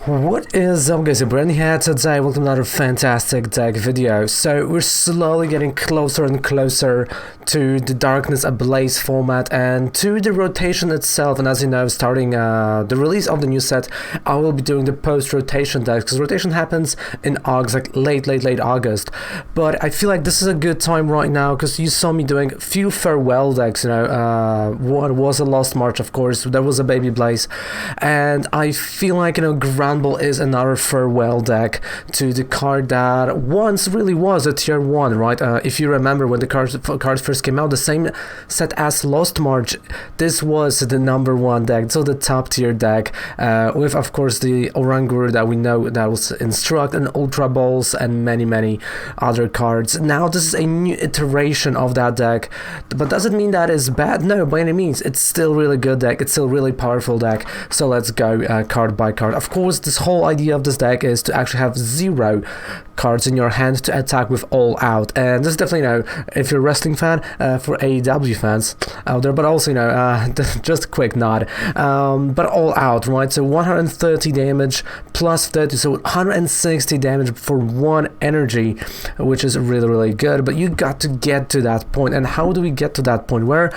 What is up guys, Brand here today, welcome to another fantastic deck video. So we're slowly getting closer and closer to the Darkness Ablaze format and to the rotation itself, and as you know, starting the release of the new set, I will be doing the post-rotation decks, because rotation happens in August, like late August. But I feel like this is a good time right now, because you saw me doing a few farewell decks, you know, one was a Lost March, of course, there was a Baby Blaze, and I feel like, you know, Granbull is another farewell deck to the card that once really was a tier 1, right? If you remember when the cards first came out, the same set as Lost March, this was the #1 deck, so the top tier deck, with of course the Oranguru that we know, that was Instruct and Ultra Balls and many other cards. Now this is a new iteration of that deck, but does it mean that it's bad? No, by any means. It's still really good deck, it's still really powerful deck. So let's go card by card. Of course, this whole idea of this deck is to actually have 0 cards in your hand to attack with all out, and this is definitely, you know, if you're a wrestling fan, for AEW fans out there, but also, you know, just a quick nod, but all out, right? So 130 damage plus 30, so 160 damage for 1 energy, which is really good. But you got to get to that point, and how do we get to that point? Where,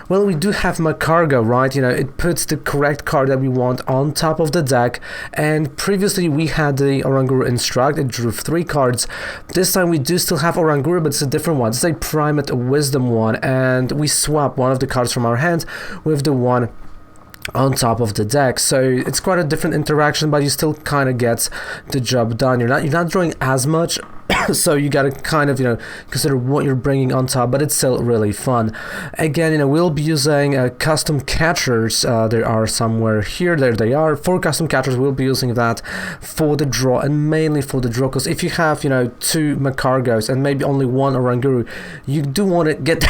well, we do have Macargo, right? You know, it puts the correct card that we want on top of the deck, and previously we had the Oranguru Instruct, it drew 3 cards. This time we do still have Oranguru, but it's a different one. It's a Primate Wisdom one, and we swap one of the cards from our hand with the one on top of the deck. So it's quite a different interaction, but you still kind of get the job done. You're not drawing as much, so you gotta kind of, you know, consider what you're bringing on top, but it's still really fun. Again, you know, we'll be using custom catchers. There are somewhere here, there they are, 4 custom catchers. We'll be using that for the draw, and mainly for the draw, because if you have, you know, 2 Macargos and maybe only 1 Oranguru, you do want to get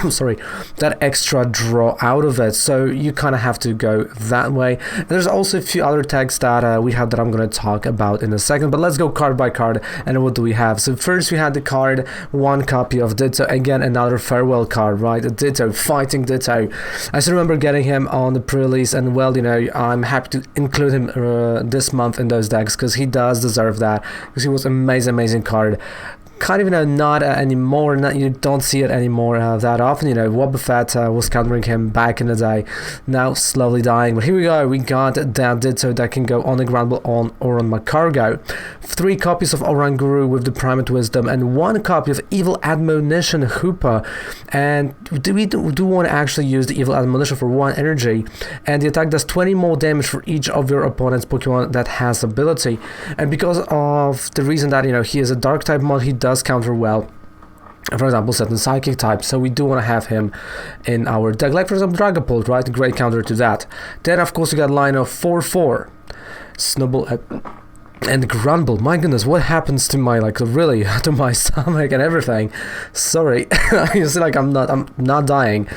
sorry, that extra draw out of it, so you kind of have to go that way. And there's also a few other tags that we have that I'm going to talk about in a second, but let's go card by card. And what do we have? So first we had the card, 1 copy of Ditto, again another farewell card, right? Ditto, Fighting Ditto. I still remember getting him on the pre-release, and well, you know, I'm happy to include him this month in those decks, because he does deserve that, because he was an amazing card. Kind of, you know, not anymore, you don't see it anymore that often. You know, Wobbuffet was countering him back in the day, now slowly dying. But here we go, we got that Ditto that can go on the Granbull or on Macargo. 3 copies of Oranguru with the Primate Wisdom, and 1 copy of Evil Admonition Hoopa. And we do want to actually use the Evil Admonition for 1 energy, and the attack does 20 more damage for each of your opponent's Pokemon that has ability. And because of the reason that, you know, he is a Dark type mod, he does counter well, for example, certain Psychic types, so we do want to have him in our deck, like for example Dragapult, right? Great counter to that. Then of course we got a line of 4/4 Snubble and Granbull. My goodness, what happens to my, like, really, to my stomach and everything? Sorry, you see, like, I'm not dying.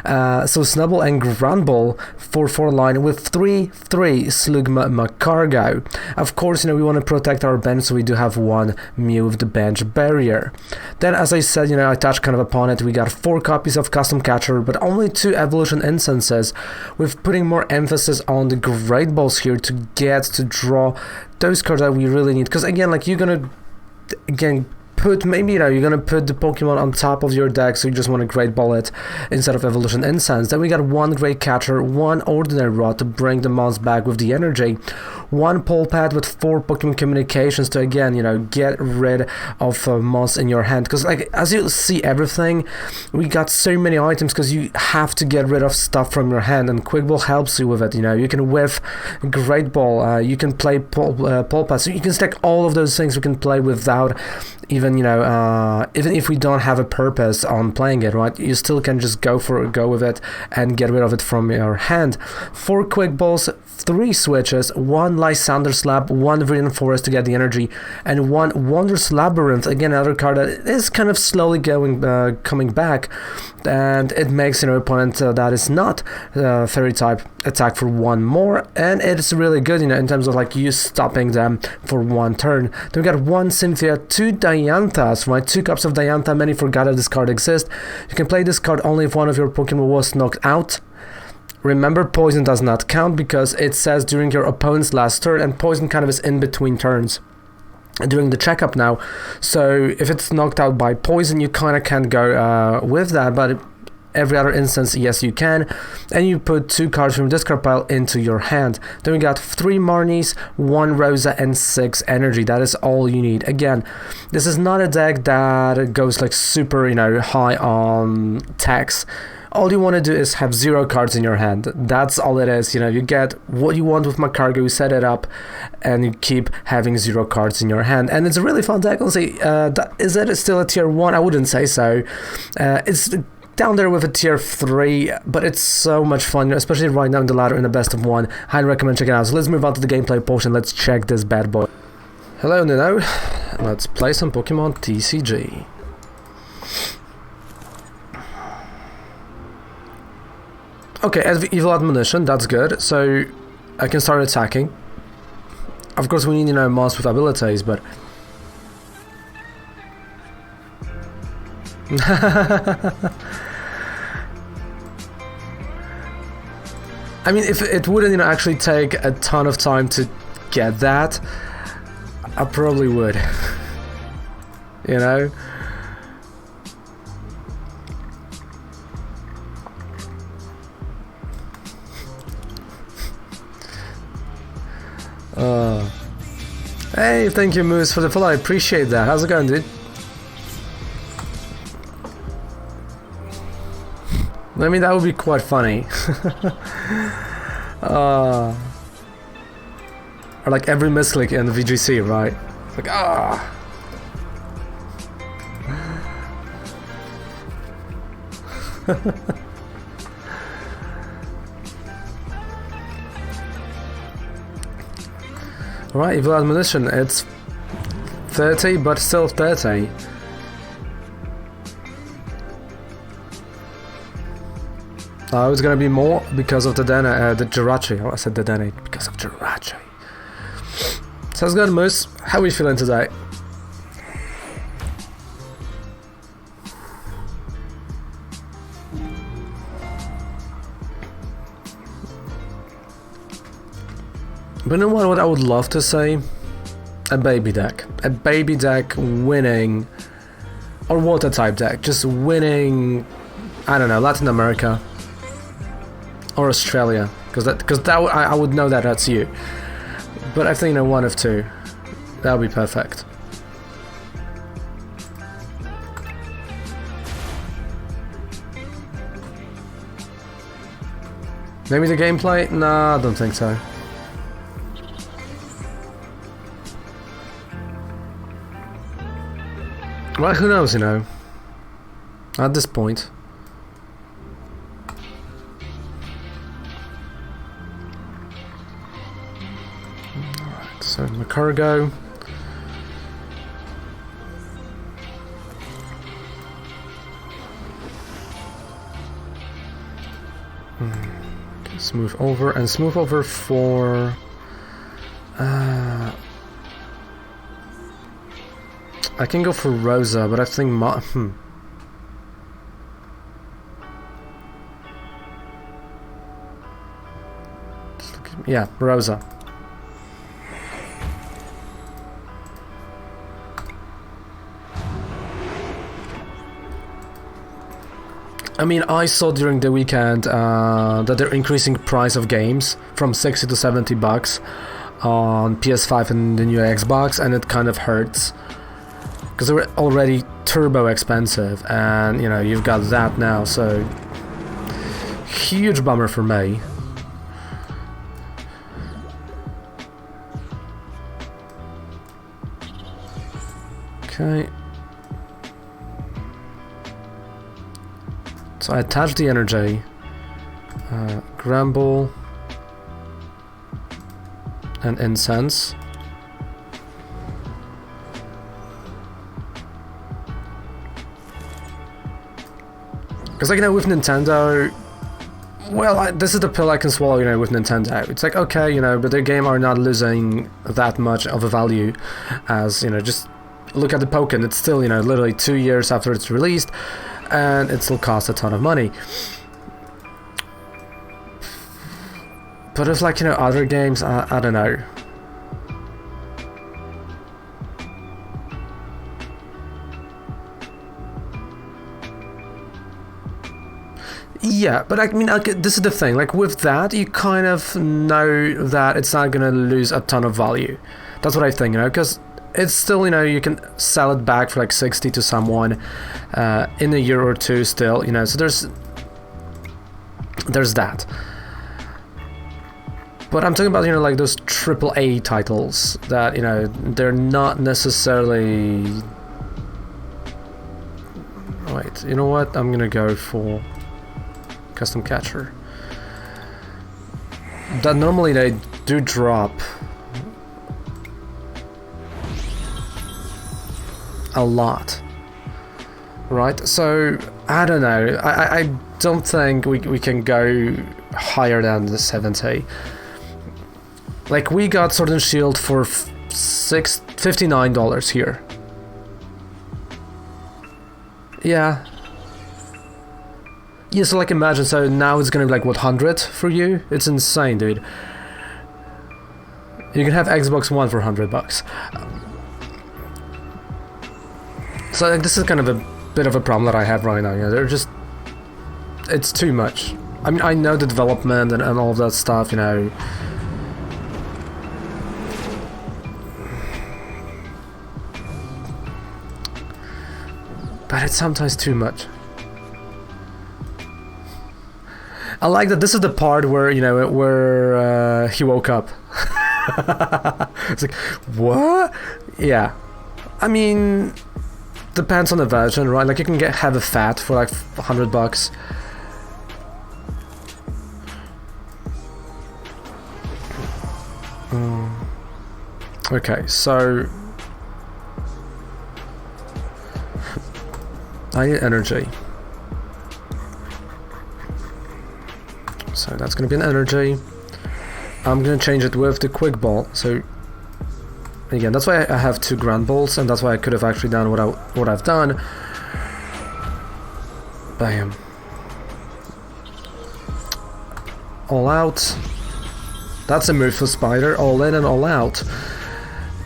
So Snubble and Granbull, 4/4 line with 3/3 Slugma Macargo. Of course, you know, we want to protect our bench, so we do have 1 Mew with the bench barrier. Then, as I said, you know, I touched kind of upon it, we got 4 copies of Custom Catcher, but only 2 Evolution Instances, with putting more emphasis on the Great Balls here to get to draw those cards that we really need, because again, like, you're gonna put, maybe, you know, you're gonna put the Pokemon on top of your deck, so you just want to Great Ball it instead of Evolution Incense. Then we got 1 Great Catcher, 1 Ordinary Rod to bring the mons back with the energy, 1 Pole Pad with 4 Pokemon Communications to, again, you know, get rid of mons in your hand, because, like, as you see everything, we got so many items, because you have to get rid of stuff from your hand, and Quick Ball helps you with it. You know, you can whiff Great Ball, you can play Pole Pad, so you can stack all of those things we can play without even, you know, even if we don't have a purpose on playing it, right? You still can just go with it and get rid of it from your hand. 4 Quick Balls, 3 switches, 1 Lysander Slap, 1 Viridian Forest to get the energy, and 1 Wondrous Labyrinth, again another card that is kind of slowly coming back, and it makes, you know, opponent that is not Fairy type attack for 1 more, and it's really good, you know, in terms of, like, you stopping them for 1 turn. Then we got 1 Cynthia, 2 Dianthas, right? 2 copies of Diantha. Many forgot that this card exists. You can play this card only if one of your Pokemon was knocked out. remember, poison does not count because it says during your opponent's last turn, and poison kind of is in between turns during the checkup now. So if it's knocked out by poison, you kind of can't go with that, but every other instance, yes, you can. And you put 2 cards from your discard pile into your hand. Then we got 3 Marnies, 1 Rosa, and 6 Energy. That is all you need. Again, this is not a deck that goes like super, high on tax. All you want to do is have 0 cards in your hand. That's all it is. You get what you want with Macargo, you set it up, and you keep having 0 cards in your hand. And it's a really fun deck. Honestly, is it still a tier 1? I wouldn't say so. It's down there with a tier 3, but it's so much fun, especially right now in the ladder in the best of 1. Highly recommend checking it out. So let's move on to the gameplay portion. Let's check this bad boy. Hello, Nino. Let's play some Pokemon TCG. Okay, Evil Admonition, that's good. So I can start attacking. Of course, we need, mouse with abilities, but I mean, if it wouldn't, actually take a ton of time to get that, I probably would. Hey, thank you, Moose, for the follow. I appreciate that. How's it going, dude? I mean, that would be quite funny. Or like every misclick in the VGC, right? Like, Alright, Evil Admonition, it's 30, but still 30. It's gonna be more because of the Jirachi. Oh, I said Dedenne because of Jirachi. Sounds good, Moose. How are we feeling today? But you know what I would love to say? A baby deck. A baby deck winning, or water type deck, just winning, I don't know, Latin America or Australia, because I would know that that's you. But I think one of 2. That would be perfect. Maybe the gameplay? Nah, I don't think so. Well, who knows, at this point. Alright, so Macargo. Okay, smooth over for I can go for Rosa, but I think yeah, Rosa. I mean, I saw during the weekend that they're increasing price of games from 60 to 70 bucks on PS5 and the new Xbox, and it kind of hurts. Because they were already turbo expensive, and you've got that now, so huge bummer for me. Okay. So I attached the energy, Granbull, and Incense. Because, with Nintendo, well, this is the pill I can swallow, with Nintendo. It's like, okay, but their game are not losing that much of a value as, just look at the Pokken. It's still, literally 2 years after it's released, and it still costs a ton of money. But it's like, you know, other games, I don't know. Yeah, but I mean, this is the thing, like with that, you kind of know that it's not gonna lose a ton of value. That's what I think, you know, because it's still, you know, you can sell it back for like 60 to someone in a year or two still, you know, so there's that. But I'm talking about, you know, like those AAA titles that, you know, they're not necessarily... Wait, you know what? I'm gonna go for custom catcher. That normally they do drop a lot, right? So I don't know. I don't think we can go higher than the 70. Like we got Sword and Shield for $59 here. Yeah. Yeah, so like imagine, so now it's gonna be like what, 100 for you? It's insane, dude. You can have Xbox One for $100. So like, this is kind of a bit of a problem that I have right now, you know, they're just... It's too much. I mean, I know the development and all of that stuff, you know. But it's sometimes too much. I like that this is the part where, you know, where he woke up. It's like, what? Yeah. I mean, depends on the version, right? Like you can have a fat for like $100. Okay, so I need energy. So that's going to be an energy. I'm going to change it with the quick ball. So again, that's why I have 2 Granbulls, and that's why I could have actually done what I've done. Bam. All out. That's a move for Spider. All in and all out.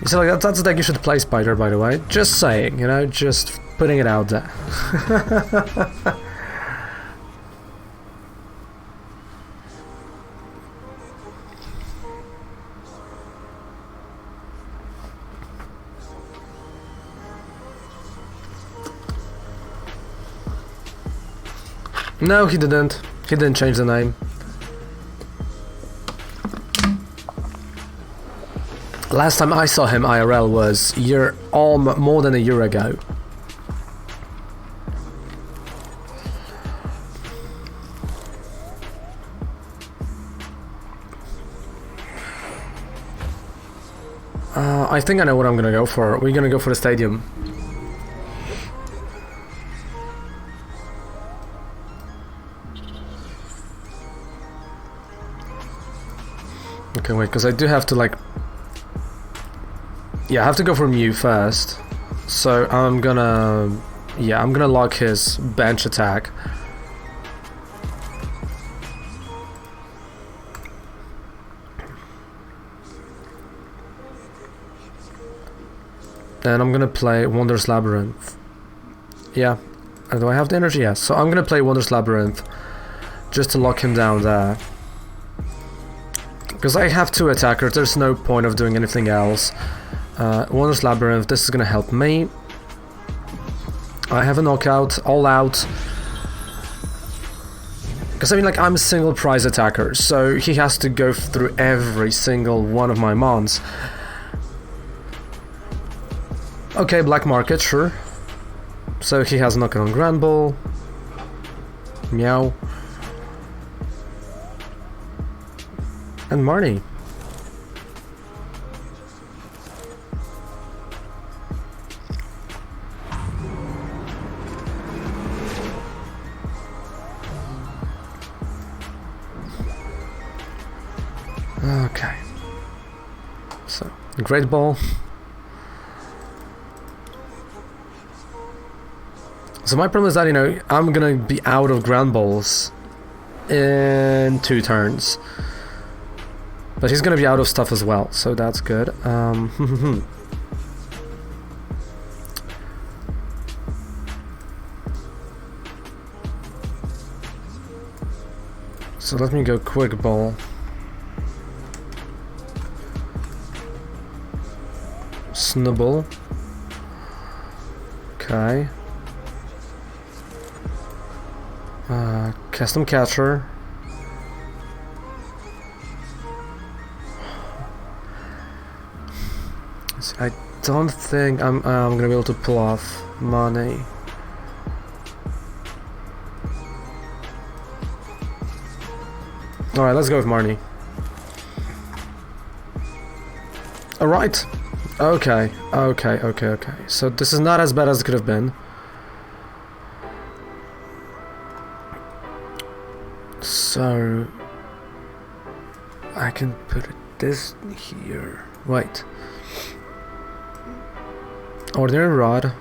So like that's the deck you should play, Spider, by the way. Just saying, you know, just putting it out there. No, he didn't. He didn't change the name. Last time I saw him IRL was more than a year ago. I think I know what I'm gonna go for. We're gonna go for the stadium. Okay, wait, because I do have to like... Yeah, I have to go for Mew first. So I'm gonna... Yeah, I'm gonna lock his bench attack. Then I'm gonna play Wondrous Labyrinth. Yeah. Do I have the energy? Yes. So I'm gonna play Wondrous Labyrinth just to lock him down there. Because I have 2 attackers, there's no point of doing anything else. Wondrous Labyrinth, this is gonna help me. I have a knockout, all out. Because I mean, like, I'm a single prize attacker, so he has to go through every single one of my mons. Okay, black market, sure. So he has knockout on Granbull. Meow. And Marnie. Okay. So, Great Ball. So my problem is that, you know, I'm gonna be out of Granbulls in 2 turns. But he's gonna be out of stuff as well, so that's good. So let me go quick ball. Snubble. Okay. Custom catcher. I don't think I'm gonna be able to pull off money. Alright, let's go with Marnie. Alright. Okay. So this is not as bad as it could have been. So I can put this here. Wait. Ordinary rod.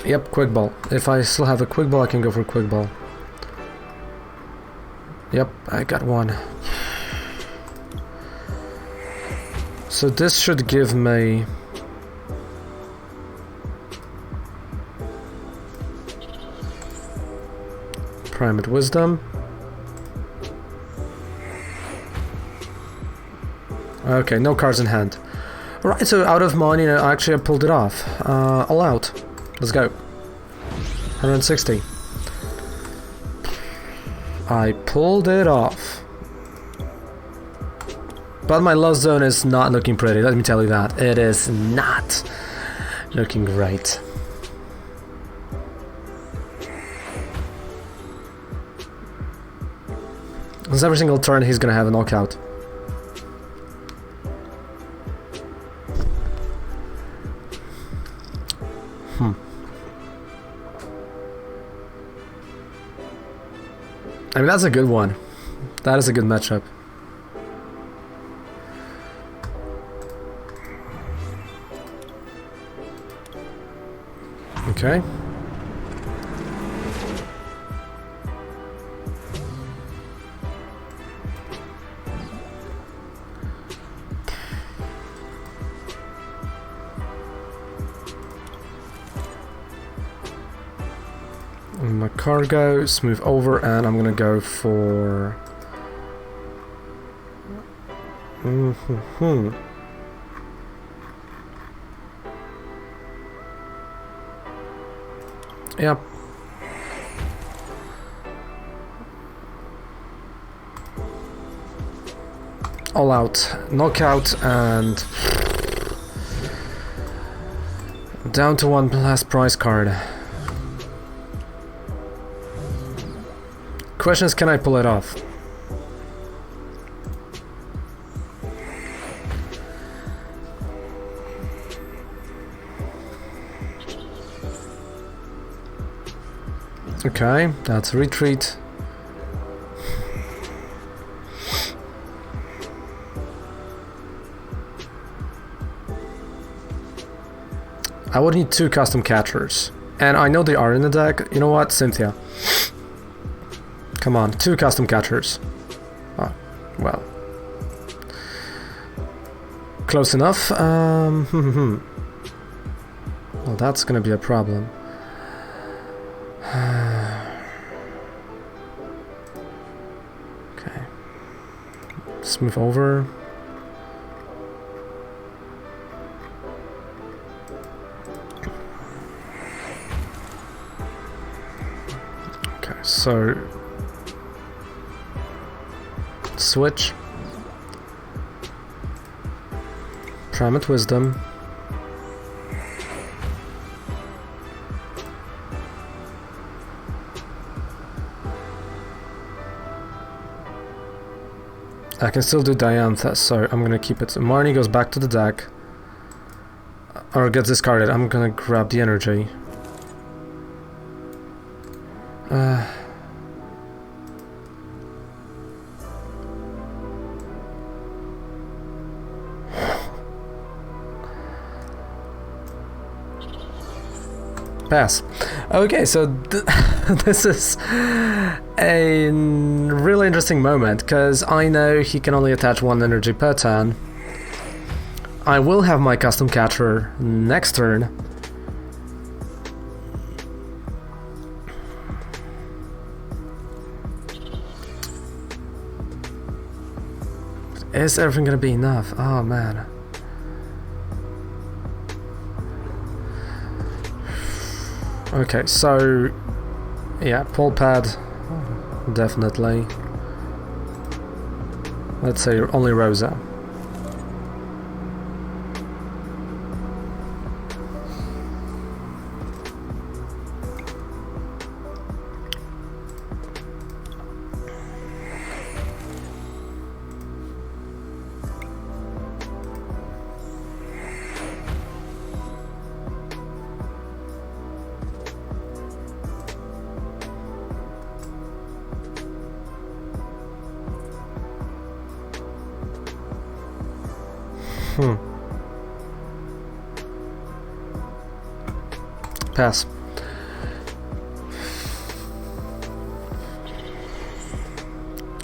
Yep, quick ball. If I still have a quick ball, I can go for quick ball. Yep, I got one. So this should give me Primate Wisdom. Okay, no cards in hand. Alright, so out of money, actually I pulled it off. All out. Let's go. 160. I pulled it off. But my lost zone is not looking pretty, let me tell you that. It is not looking great. Because every single turn he's gonna have a knockout. I mean, that's a good one. That is a good matchup. Okay. My cargo, smooth over, and I'm gonna go for... Yep. All out, knockout, and down to one last prize card. Question is, can I pull it off? Okay, that's a retreat. I would need 2 custom catchers. And I know they are in the deck. You know what, Cynthia? Come on, 2 custom catchers. Oh, well. Close enough. Well, that's gonna be a problem. Okay. Smooth over. Okay, so switch. Primate Wisdom. I can still do Diantha, so I'm gonna keep it. Marnie goes back to the deck. Or gets discarded. I'm gonna grab the energy. Pass. Okay, so this is a really interesting moment, because I know he can only attach 1 energy per turn. I will have my custom catcher next turn. Is everything gonna be enough? Oh man. Okay, so yeah, pull pad, definitely. Let's say only Rosa. Pass.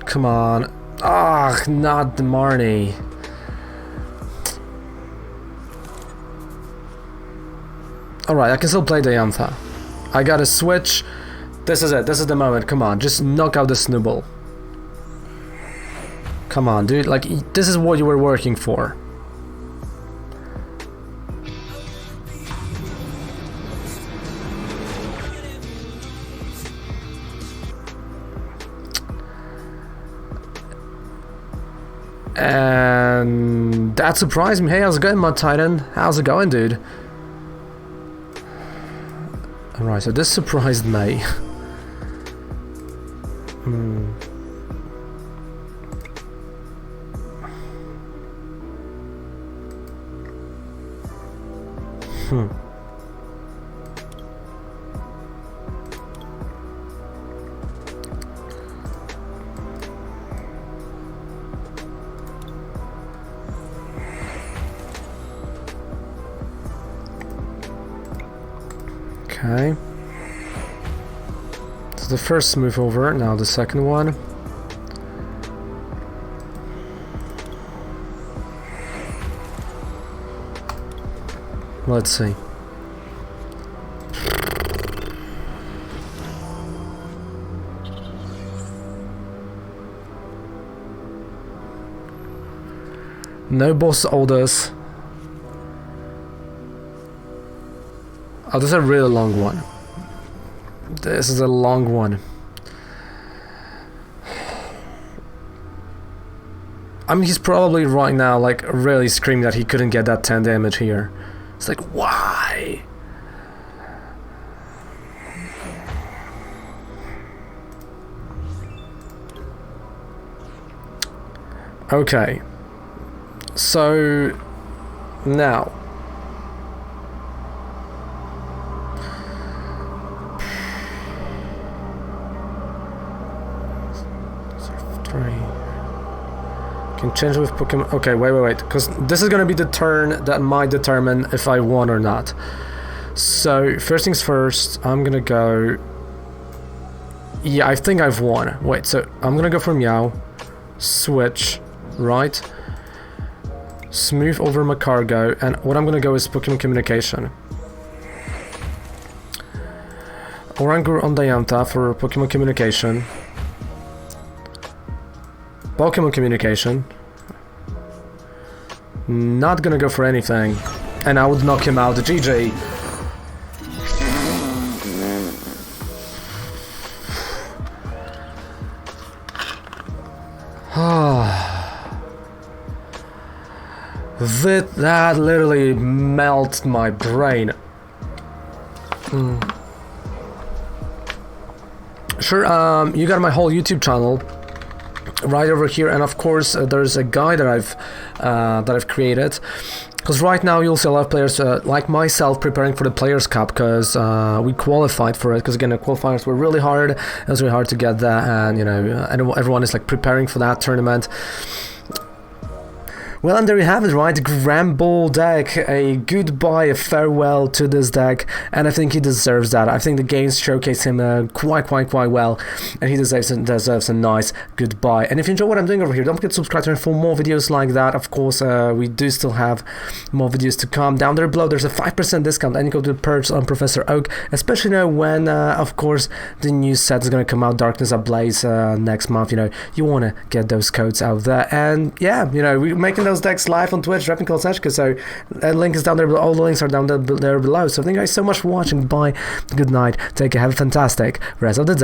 Come on. Ah, not the Marnie. Alright, I can still play the Yantha. I gotta switch. This is it. This is the moment. Come on, just knock out the Snubbull. Come on, dude. Like, this is what you were working for. And that surprised me. Hey, how's it going, Mud Titan? How's it going, dude? Alright, so this surprised me. Okay. So the first move over, now the second one. Let's see. No boss orders. Oh, this is a really long one. This is a long one. I mean, he's probably right now, like, really screaming that he couldn't get that 10 damage here. It's like, why? Okay. So, now. Can change with Pokemon. Okay, wait, because this is gonna be the turn that might determine if I won or not. So first things first, I'm gonna go. Yeah, I think I've won. Wait, so I'm gonna go for Meow, switch, right? Smooth over my cargo, and what I'm gonna go is Pokemon Communication. Oranguru on Diantha for Pokemon Communication. Pokemon Communication. Not gonna go for anything. And I would knock him out. GG. That literally melted my brain. Sure, you got my whole YouTube channel right over here, and of course there's a guide that I've created, because right now you'll see a lot of players like myself preparing for the Players Cup, because we qualified for it, because again the qualifiers were really hard. It was really hard to get that, and you know everyone is like preparing for that tournament, Well, and there you have it, right? Granbull deck, a goodbye, a farewell to this deck, and I think he deserves that. I think the games showcase him quite well, and he deserves a nice goodbye. And if you enjoy what I'm doing over here, don't forget to subscribe to me for more videos like that. Of course, we do still have more videos to come. Down there below, there's a 5% discount, and you go to the purchase on Professor Oak, especially when, of course, the new set is going to come out, Darkness Ablaze, next month. You want to get those codes out there. And yeah, we're making those decks live on Twitch, Rapping Call Seshka, so that link is down there below. All the links are down there below. So thank you guys so much for watching. Bye, good night, take care, have a fantastic rest of the day.